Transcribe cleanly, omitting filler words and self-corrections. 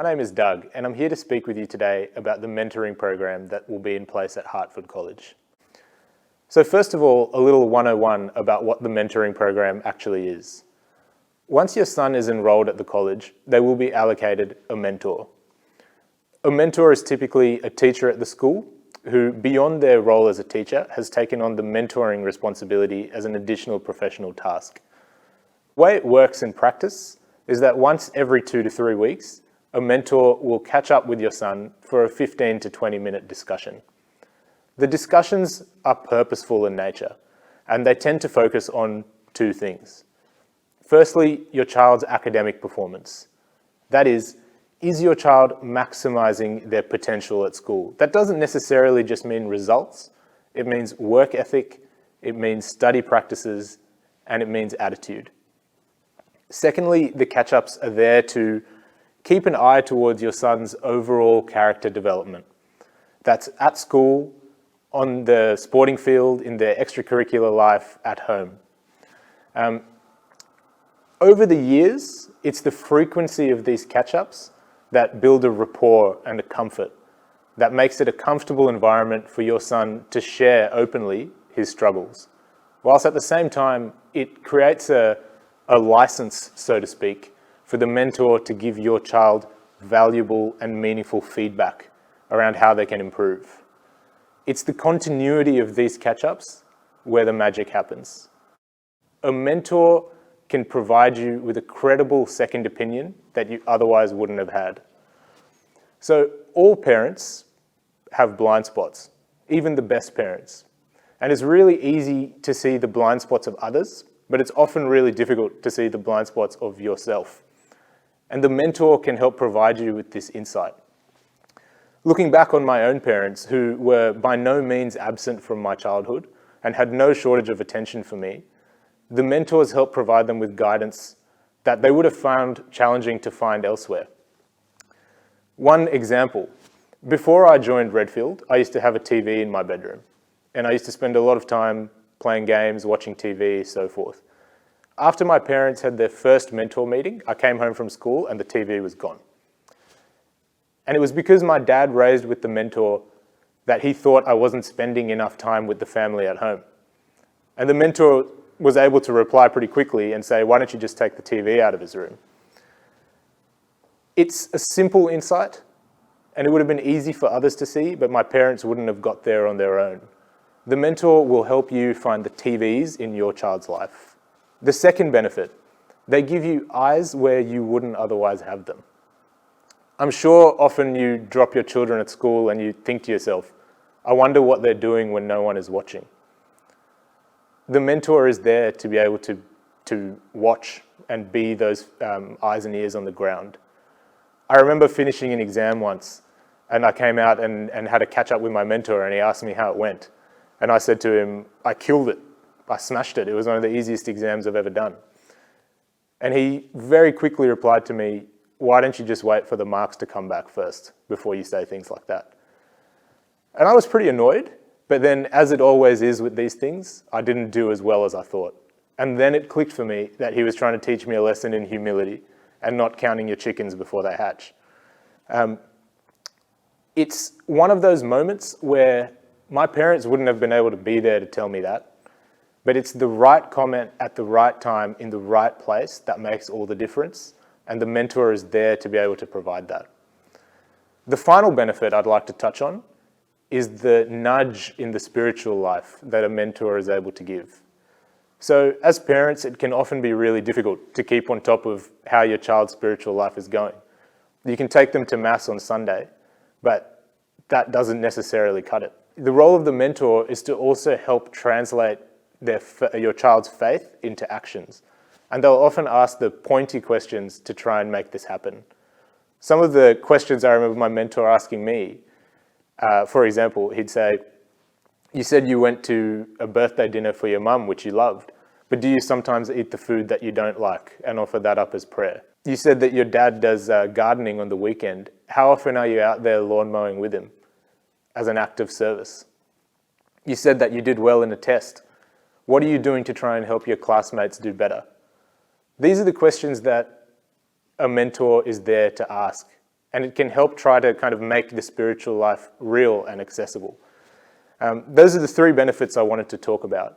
My name is Doug, and I'm here to speak with you today about the mentoring program that will be in place at Hartford College. So first of all, a little 101 about what the mentoring program actually is. Once your son is enrolled at the college, they will be allocated a mentor. A mentor is typically a teacher at the school who, beyond their role as a teacher, has taken on the mentoring responsibility as an additional professional task. The way it works in practice is that once every 2 to 3 weeks, a mentor will catch up with your son for a 15 to 20-minute discussion. The discussions are purposeful in nature, and they tend to focus on 2 things. Firstly, your child's academic performance. That is your child maximizing their potential at school? That doesn't necessarily just mean results. It means work ethic, it means study practices, and it means attitude. Secondly, the catch-ups are there to keep an eye towards your son's overall character development. That's at school, on the sporting field, in their extracurricular life, at home. Over the years, it's the frequency of these catch-ups that build a rapport and a comfort that makes it a comfortable environment for your son to share openly his struggles. Whilst at the same time, it creates a license, so to speak, for the mentor to give your child valuable and meaningful feedback around how they can improve. It's the continuity of these catch-ups where the magic happens. A mentor can provide you with a credible second opinion that you otherwise wouldn't have had. So all parents have blind spots, even the best parents. And it's really easy to see the blind spots of others, but it's often really difficult to see the blind spots of yourself. And the mentor can help provide you with this insight. Looking back on my own parents, who were by no means absent from my childhood and had no shortage of attention for me, the mentors helped provide them with guidance that they would have found challenging to find elsewhere. One example, before I joined Redfield, I used to have a TV in my bedroom, and I used to spend a lot of time playing games, watching TV, so forth. After my parents had their first mentor meeting, I came home from school and the TV was gone. And it was because my dad raised with the mentor that he thought I wasn't spending enough time with the family at home. And the mentor was able to reply pretty quickly and say, why don't you just take the TV out of his room? It's a simple insight, and it would have been easy for others to see, but my parents wouldn't have got there on their own. The mentor will help you find the TVs in your child's life. The second benefit, they give you eyes where you wouldn't otherwise have them. I'm sure often you drop your children at school and you think to yourself, I wonder what they're doing when no one is watching. The mentor is there to be able to watch and be those eyes and ears on the ground. I remember finishing an exam once, and I came out and had a catch up with my mentor, and he asked me how it went. And I said to him, I killed it. I smashed it. It was one of the easiest exams I've ever done. And he very quickly replied to me, why don't you just wait for the marks to come back first before you say things like that? And I was pretty annoyed, but then as it always is with these things, I didn't do as well as I thought. And then it clicked for me that he was trying to teach me a lesson in humility and not counting your chickens before they hatch. It's one of those moments where my parents wouldn't have been able to be there to tell me that, but it's the right comment at the right time in the right place that makes all the difference, and the mentor is there to be able to provide that. The final benefit I'd like to touch on is the nudge in the spiritual life that a mentor is able to give. So as parents, it can often be really difficult to keep on top of how your child's spiritual life is going. You can take them to Mass on Sunday, but that doesn't necessarily cut it. The role of the mentor is to also help translate your child's faith into actions. And they'll often ask the pointy questions to try and make this happen. Some of the questions I remember my mentor asking me, for example, he'd say, you said you went to a birthday dinner for your mum, which you loved, but do you sometimes eat the food that you don't like and offer that up as prayer? You said that your dad does gardening on the weekend. How often are you out there lawn mowing with him as an act of service? You said that you did well in a test. What are you doing to try and help your classmates do better? These are the questions that a mentor is there to ask and it can help try to kind of make the spiritual life real and accessible. Those are the three benefits I wanted to talk about.